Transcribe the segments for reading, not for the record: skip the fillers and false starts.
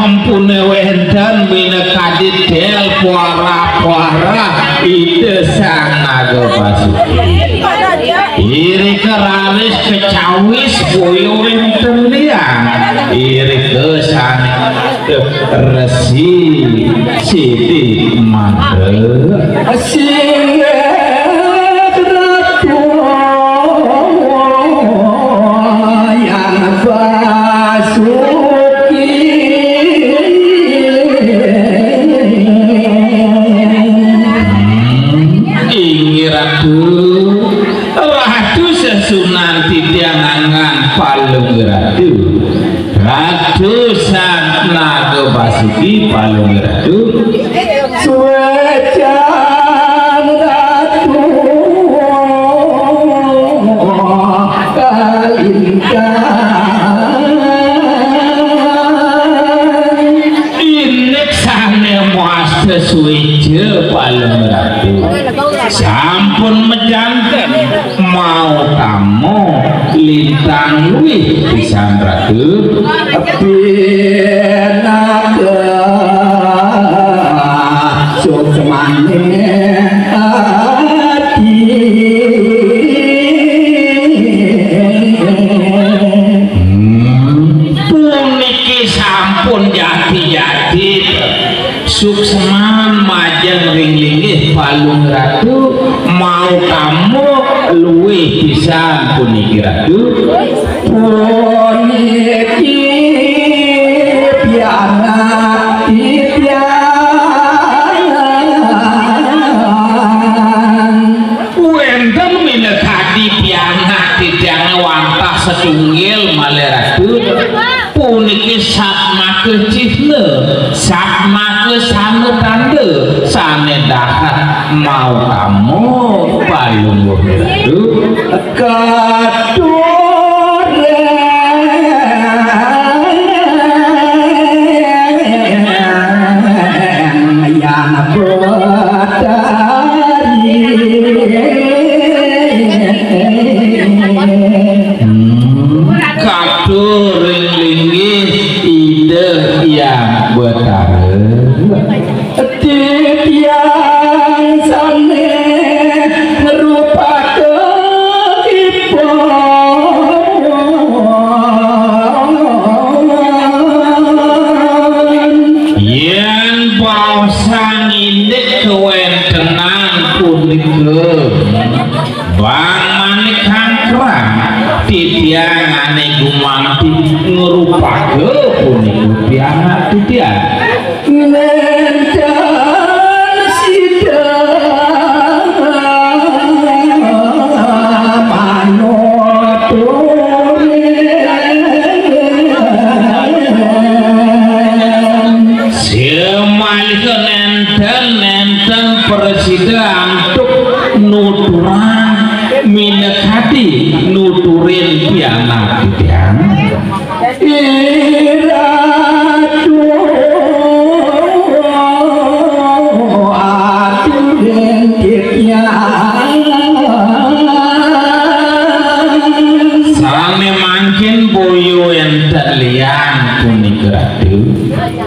sampune wenten minekadi del puara-puara ide sang naga Basuki iri keraris kecawis boyo wenten liang iri kesan resi sidi mandre Sunan Tidiangan Palung Ratu Ratu Sang Naga Basuki Palung Ratu Suecan Ratu Kalingkan Inek sane muas sesuije Palung Ratu sampun mejanten mau tamu lintang luwih pisan Ratu benaga sukmane ati puniki sampun jati-jati sukseman majeng ringlinggih Palung Ratu mau kamu luwih pisan puniki Ratu puniki pianak titian wenten minekadi pianak titian wantah setunggal malih Ratu puniki sakma kecihne sakma kesana tanda sane dahat mau kamu Palung Ratu kadore yang berdari kadore linggih ide yang betara titian sane rupa kekipon yen bausan indek kewentenan punike bang manik hangkrang titian ane gumanti ngerupake punike pianak titian mencan sidang manotoren semalika nenten presiden untuk nuturan minekati nuturin pianak titian sane mangkin boyo enten liang puniki Ratu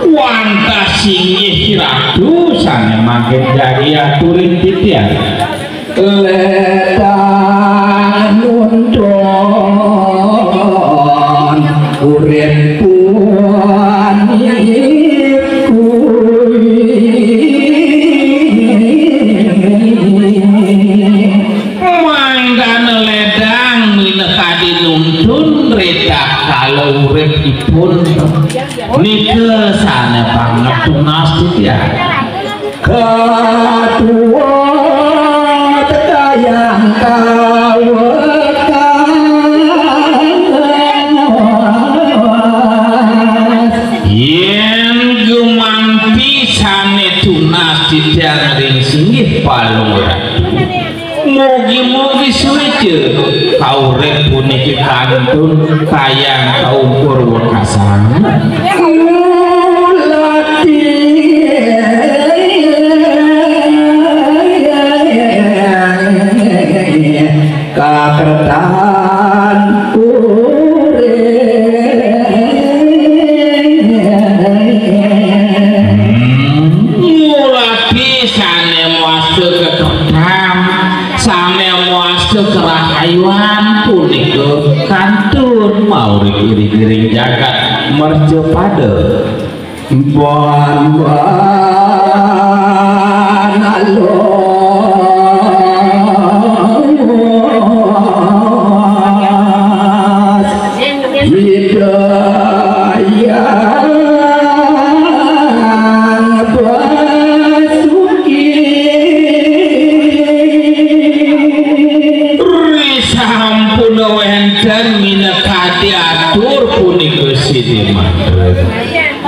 wantah singgih Ratu sane mangkin dari aturin titian letan nuntun urip puaniku manggan ledang minekadi nuntun redak kalau uripipun nike sane banget tunas titian kedua tekayang kawekas yen gumanti sane tunas titian ring singgih Palung Ratu mugi-mugi suci kaurip puniki kantun kayang kaum Purwakasana kakertan urip ayuan punika kantun mau iring-iring jagat merce pada ban alo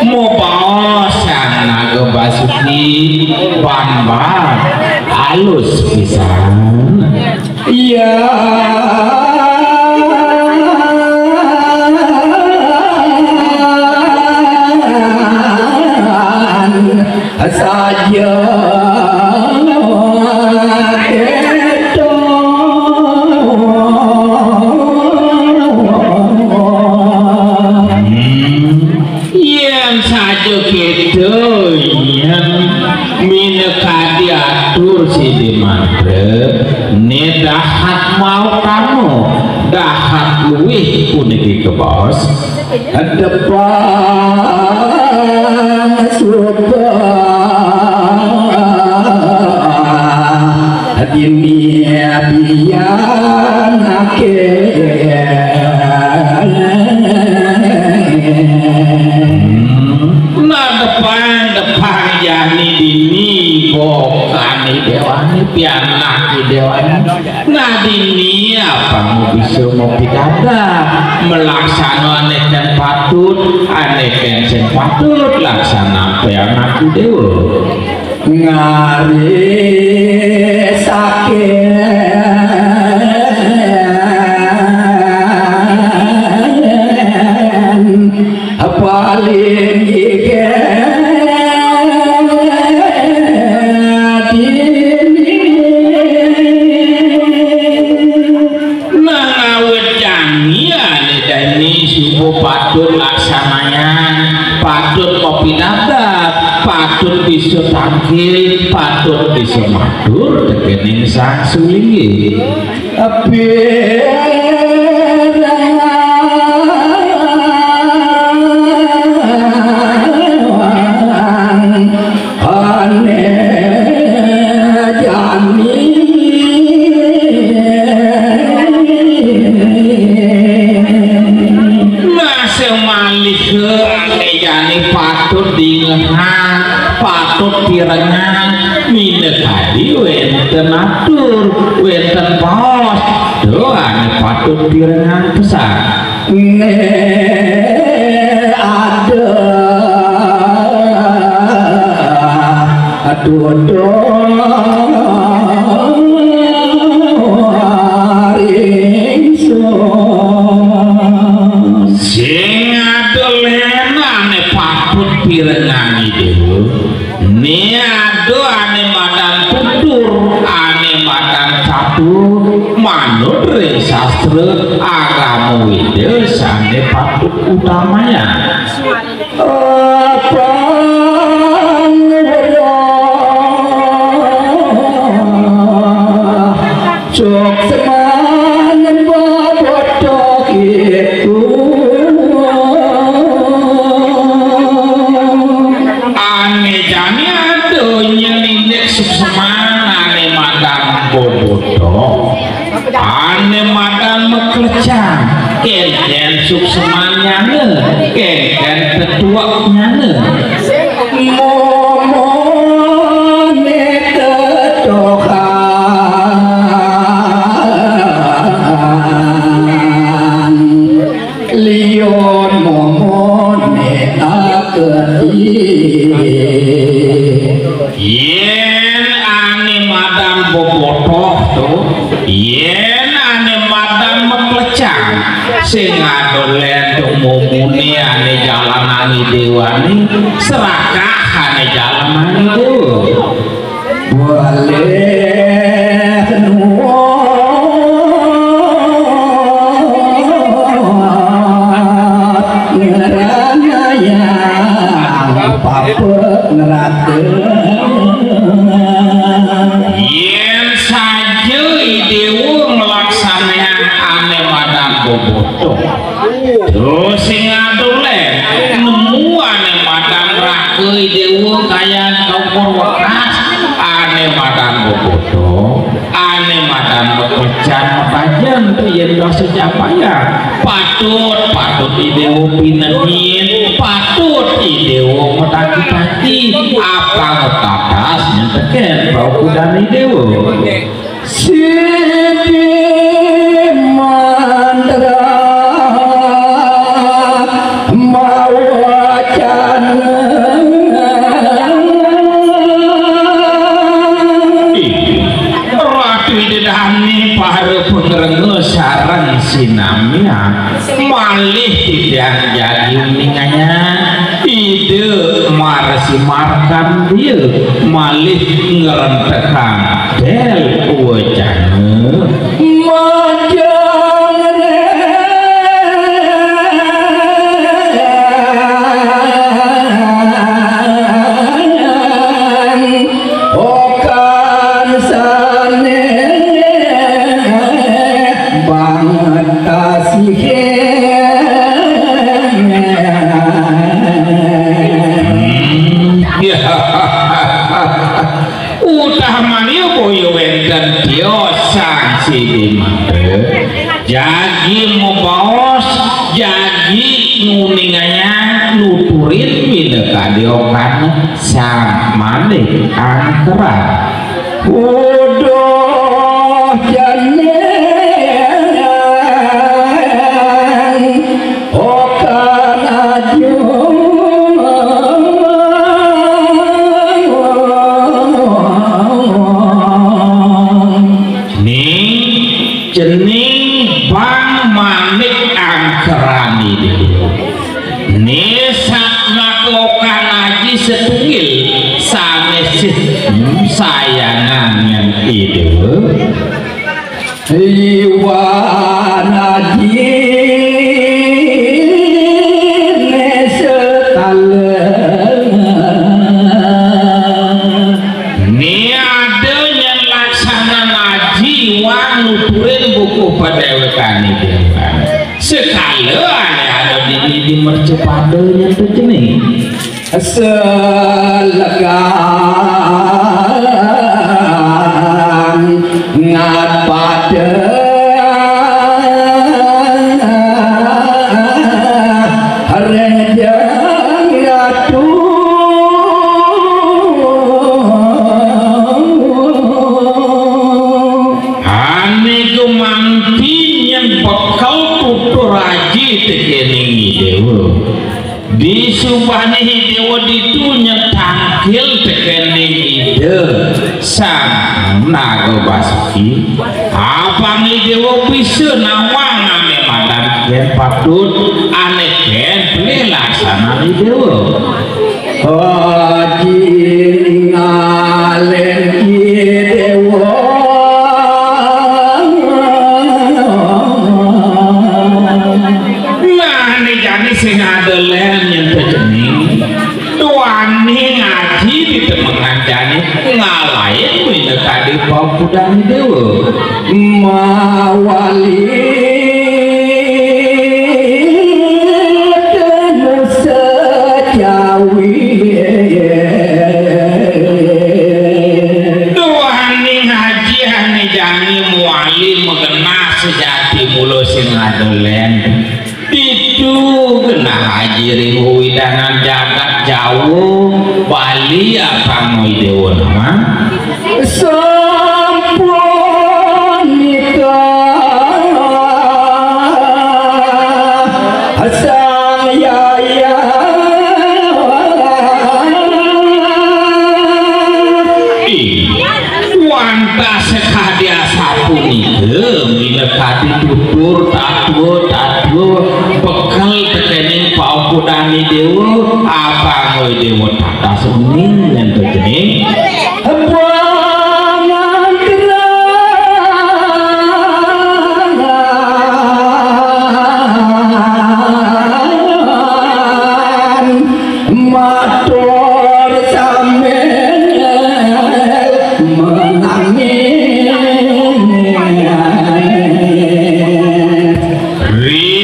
mau baosan naga basuki bambar halus pisan iya saja dahat mau kamu dahat luwih puniki ke bos depan surga dunia biar nah depan yani dini kani dewani pianak dewani nah dini apa mau bisa mau pidadah melaksanakan aneken patut aneken sen patut laksana pianak dewa ngari sakit paling patut laksananya patut kopi dadat patut bisa tangkil patut bisa matur tekening sang sulingi tapi patut direngan minat tadi wenten atur wenten pos doane patut direngan pesan ada aduh sing adolenane patut direngani dulu ni ado ane madan tutur ane madan catur manut ring sastra agama wide sane patut utamanya cok semanen bodoh itu ane jani ado nyelindek suksemana ane madan bodoh ane madan meklecang ken suksemannya ken tetuaknya yen ane madan bobotoh tuh yen ane madan meklecang sing adolen umumune ane jalanani dewani serakah ane jalanani dewa boleh yen saja idewu melaksanakan bodoh terus sing adole nemu ane madang rakeuy dewa kaya kompor wekas ane madang bodoh ane madang bekerjaan makajan tuh yen dosa capaya patut idewo pinengin patut idewo metaki-taki apa ngetatas nyenteken bau kudan idewo Siti Mandra mawacana Ratu Idedani para pengerengu sarang sinamia malih tidak jadi uningannya ide marasi markan dia malih ngerentekan del wajana jadi mau baos jadi nguninganya nuturin mina kadiokan sang mane angkeran udah janen okan ajo jening bang manik angkerani nesak ngaklokan aji setungil sanes sayangan yang ide iwan aji nesetale ni ada yang laksana ngaji wan nuturin buku padewekan itu sekala ada di mercepadanya tuh jenis selegan ngat pada rejang ratu ane kemantin yang bekal tutur raji tekening dewa di subhani dewa ditunya tangkil tekening ide sang naga basuki apa nih dewa bisa nawang ane madan ken patut ane ken beli laksana nih dewa haji ngalen dewa sing ada len yang terjening wani ngaji di temengan jani ngalahin wina tadi bau kudang dewa mawali dan sejawi wani ngaji hane jani muali mengenal sejati mulu sing ada len itu kena haji ringu widangan jagat jauh Bali apa mau dewa nama sampun nikah sang yaya wanta sekadia sapu nih minekati tutur tatuh bekal tekening pau kudani dewa apa ngoi dewa tata suning yang terjening bangan gerangan matur sambil menangis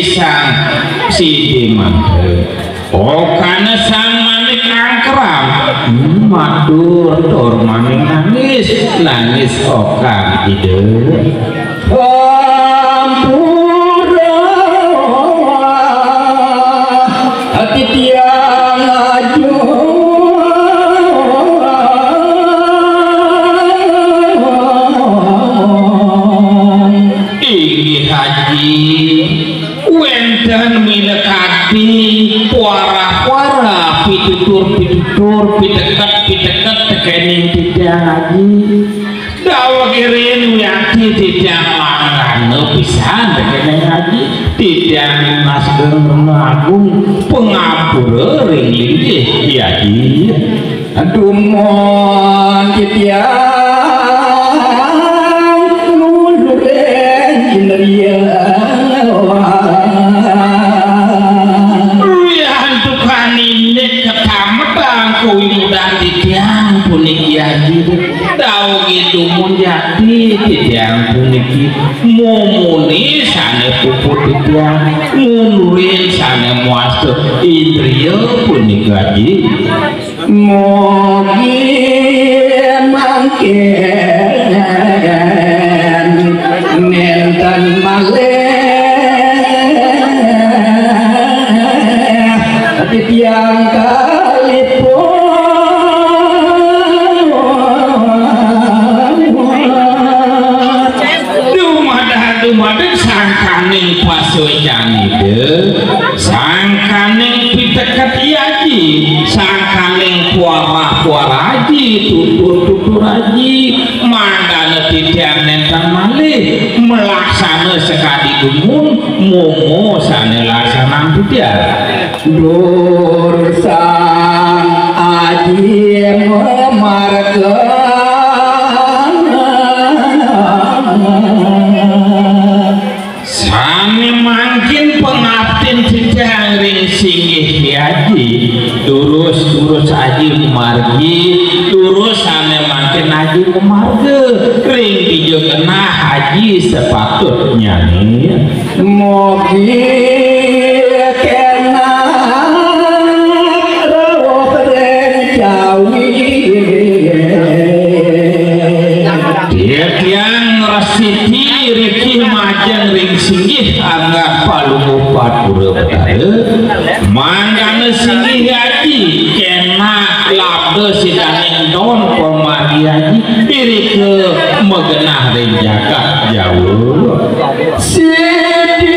sang Sidi Mantre. Oh karena sang manik angkram matur tur manik nangis okan ide Hampura hati tiang aju inggih haji wenten minekati puara pitutur piteket tekening tidak haji dawa kirin wiati tidak langgan pisan tekening haji tidak nasgeng agung pengapura ring haji aduh mon tiang nuluren jinria dan tiang puniki haji daun itu menjadi tiang puniki mumuni sane puput tiang ngunurin sane muastu indriyo puniki haji mogi mangken nenten maleh tapi tiang sangkaning pasujan ide sangkaning piteket haji sangkaning puara haji tutur haji mandana tidak nenten malih melaksana sekali gumun momo sane laksana tidak dur sang haji memarga sane mangkin pengabdin sedang ring singgih haji turus haji margi turus sane mangkin haji marga ring dijo kena haji sepatutnya nih mogi kena rawuh rencawi tiang resiti riki majang ring singgih anggap palungu patura betare mangkana singgih haji kena labda sidaning don pemadi haji diri ke megenah ring jagat jauh Sidi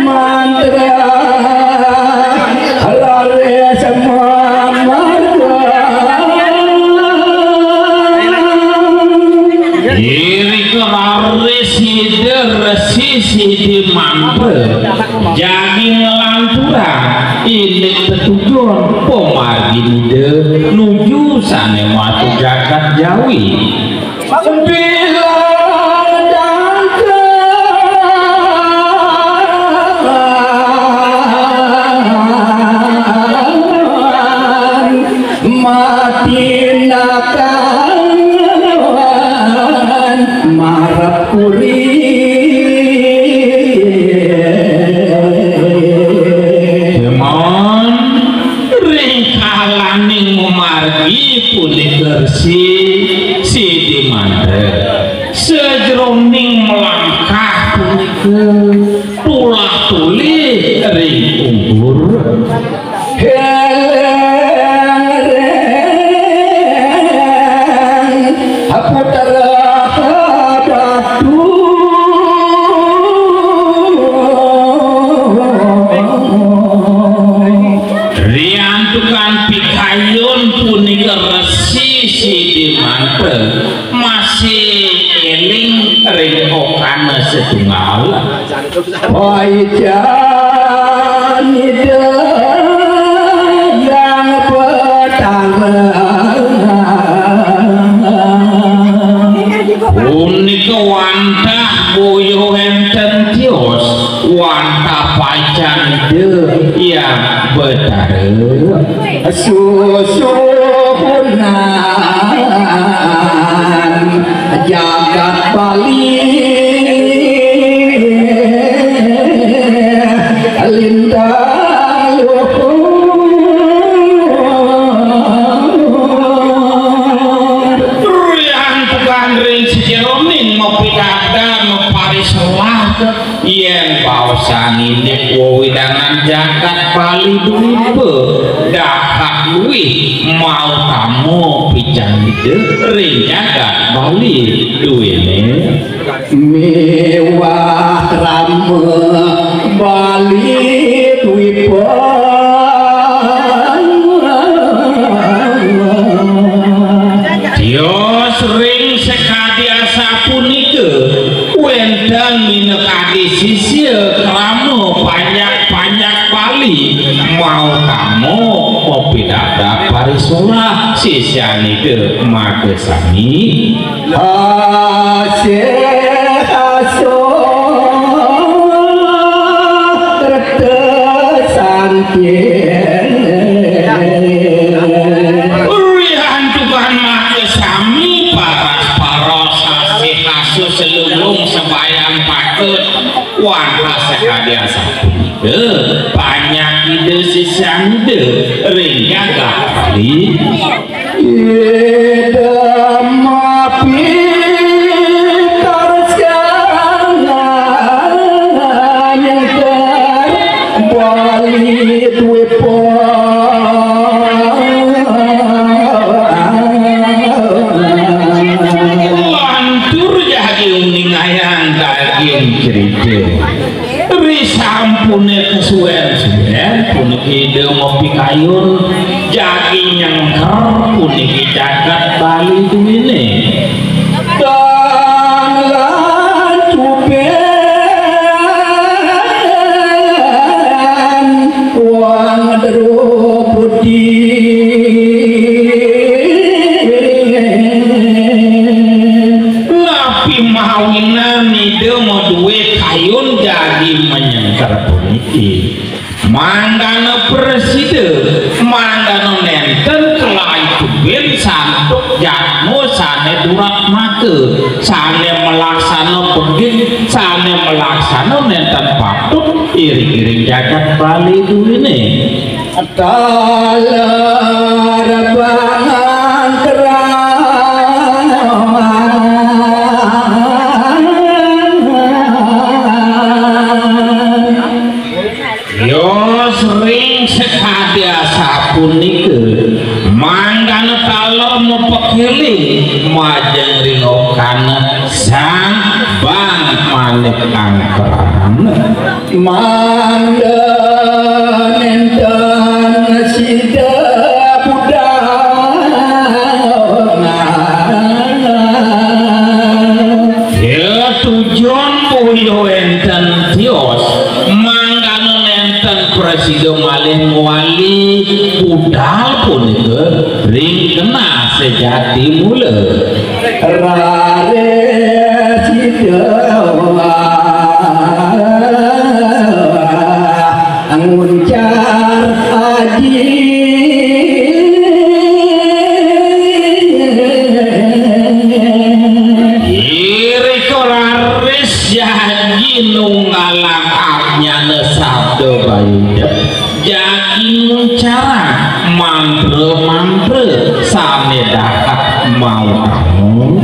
Mantra halale semua marga diri ke Sidi Mantre jadi ngelanturan ini ketujuan pemargi nuju sane watu jagat jawi bila mati nakan marap puri Sidi Mantre sejroning melangkah tulah tuli ring umbur aku terhadapku riantukan pikayun punika resi Sidi Mantre masih eling ring okana setunggal wajan ide yang pertama punika wantah boyo enten tios wantah pacan ide yang betare susuhunan jagat Bali yen pausan ini wewidangan jagat Bali duipe dahak luwih mau kamu pican ide ring jagat Bali duwene mewah rame Bali duipe yo sering sekali asa punike wenten minekati sisir kramo banyak Bali mau kamu kopi dada parisola sisianike magesani aso tertesan selulung sebayang patut wah sekali asap banyak ide sisang ide ring jagat Bali ide mapi karsangan yang terbalik duipo risampune kesuwen-suwen puniki ide ngopi kayun jagi nyengker puniki jagat Bali duwene dan lancupen wang derupudi lapi mawinan ide mau duwe kayun jadi menyengker puniki mandana presiden mandana nenten kelai kubin santuk jatmu sane durat make sane melaksana begin sane melaksana nenten patut iring-iring jagat Bali duwene talarebangan kerang yo sering sekali sapunike mandana talor mepekiling majeng ringokan sang bang manik angkeran manda nenten sida budana ya tujuan puyo enten tios mandana nenten presiden malih muali budal punike ring kena sejati mula rare sidawa anguncar aji iri koraris janji nunggalang abnyana sabdo bayunya jagi nguncara mantre sane dahak mau kamu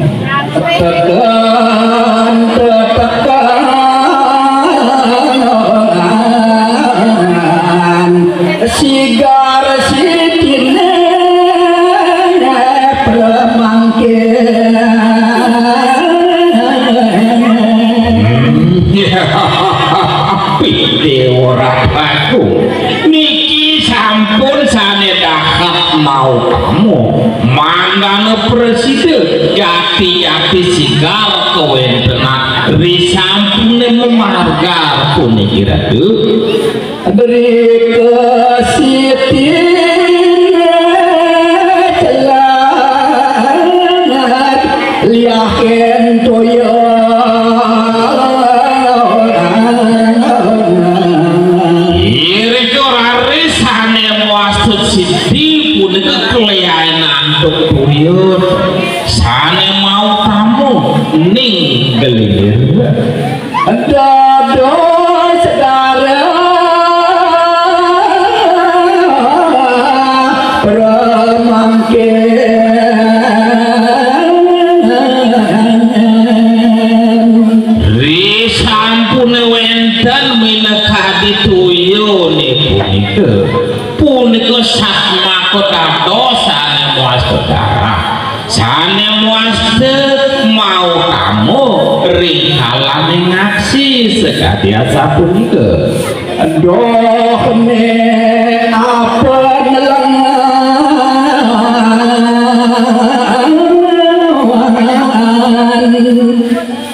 tekan sigar sitine permangkin ora baku niki sampun sane dahak mau kamu mandana presiden jati-jati sigar kewentenan risampune memargar puniki ratu beri kesitine celangat liahen toyo iri koraris sane muastut siti punika kelianan tukuyut sane mau kamu ning gelilir dado sedara permangkin risampune wen enten mineka dituyu punika satma kota dosa muas saudara sane muas mau kamu ringkalan ngaksi sekadiasa punika doh ne apa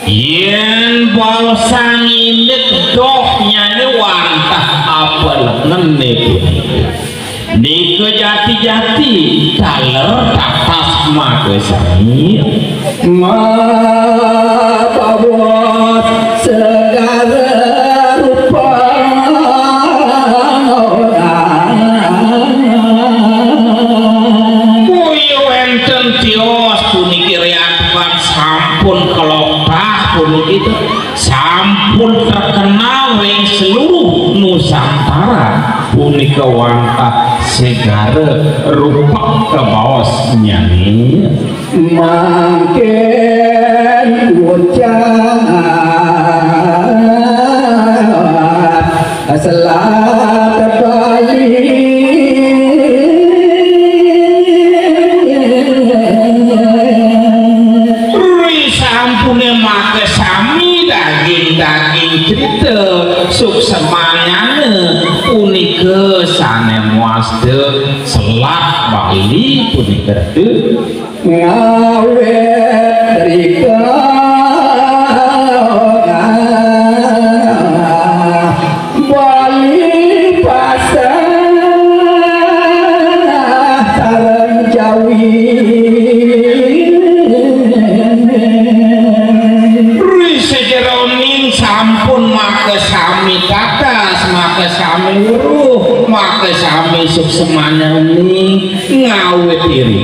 yen bau sanginik dohnya ni wantah apa lenen ni kejati-jati taler tatas maka sangi mabawat segala rupa kuyu enten tios puniki riatkan sampun kelopah puniki sampun terkenal yang seluruh Nusantara punika wantah segara rupa kebawas nyanyi makin ucap selamat Bali sampune make sami daging-daging cerita suksemanyane punika sane muasde Selat Bali punika ngawet rika Bali pasar sareng Jawi sejeroning sampun make sami katas make sami uruh make sami suksemanya ini ngawet diri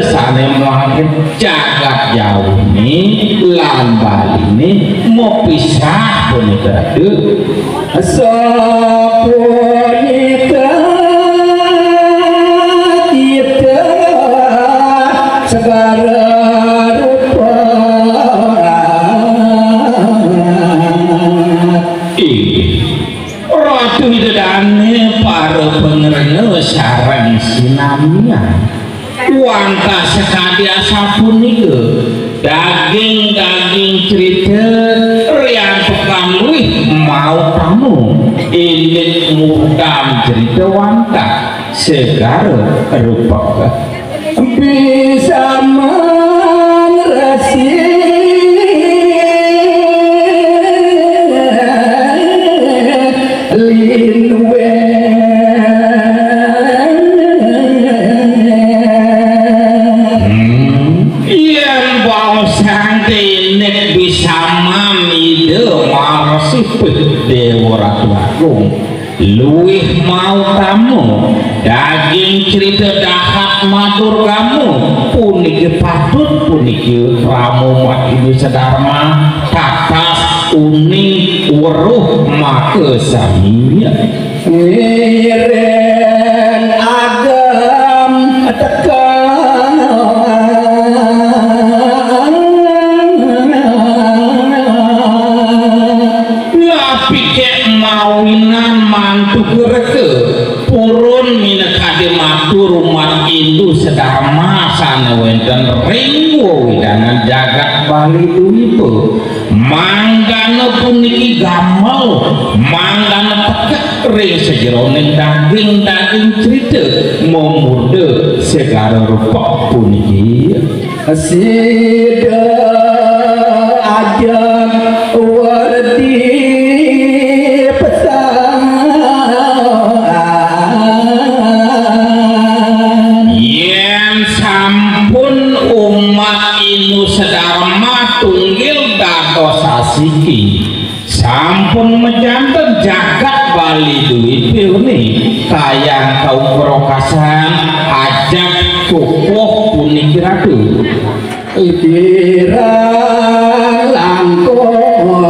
sane muakin jagat jauh ini lan Bali ini mau pisah punika sapunika kita segara ratu hidadane para pengernya sarang sinamnya wantah sekadiasa punika daging-daging cerita rian pekan luih mau kamu ingin mudam cerita wantah segara rupa bisa meresi Dewa Ratu Agung luih mau kamu daging cerita dahak matur kamu puniki patut puniki ramu mat ibu sedharma katas uning weruh maka saminya ngiren agam tekan mawinan mantu gereke purun minekade matur umat Hindu sedharma sana wenten ringwo widangan jagat Bali duipe manggana puniki gamel manggana tekek ring sejeroning daging-daging cerita memurde segala rupa puniki sida ajak wardi sedharma tunggil dados asiki sampun mejanten jagat Bali duit pilni kayang kaum perokasan ajak kukuh puniki ratu ikirang langkong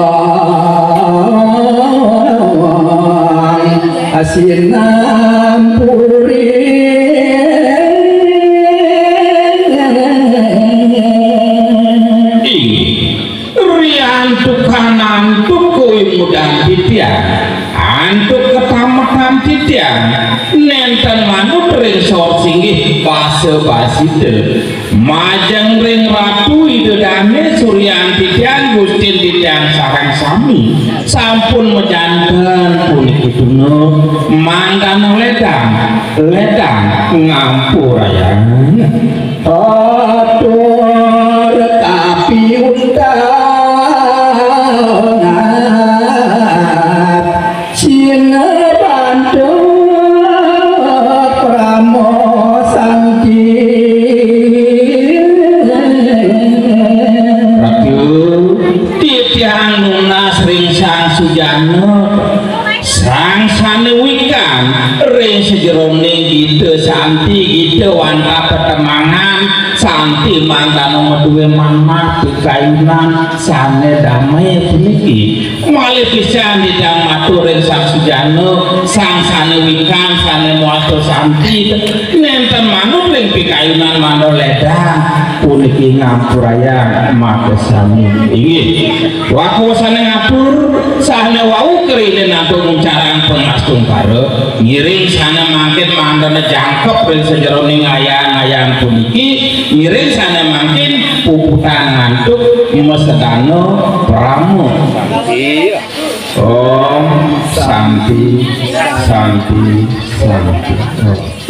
asinan puri tukanan tukui mudah tiang antuk ketamatan tiang nenten manut ring sor singgih basa-basi majang ring ratu idodane Suryanti tiang Gustin tiang sarang sami sampun mejanten puniki duno mangkana ledang ngampurayan atur tapi undangan sina bantu pramosangki ratu titiang nunas ring sang sujana sang sanewikan ring sejeroning gitu santi gitu wanta pertemangan santi mangkano meduwe manah pikayunan sane damai puniki malih pisan didang matur ring sang sujana sang sanewikan sane muasto santi nenten manut ring pikayunan mando ledang puniki ngampuraya makesami inggih wakusane ngapur sane wau kerine nampung carang pengastung karo ngiring sana mangkin mandana jangkep ring sejeroning ayang-ayang puniki ngiring sana mangkin puputan ngantuk mesedano pramu Om Santi Santi Santi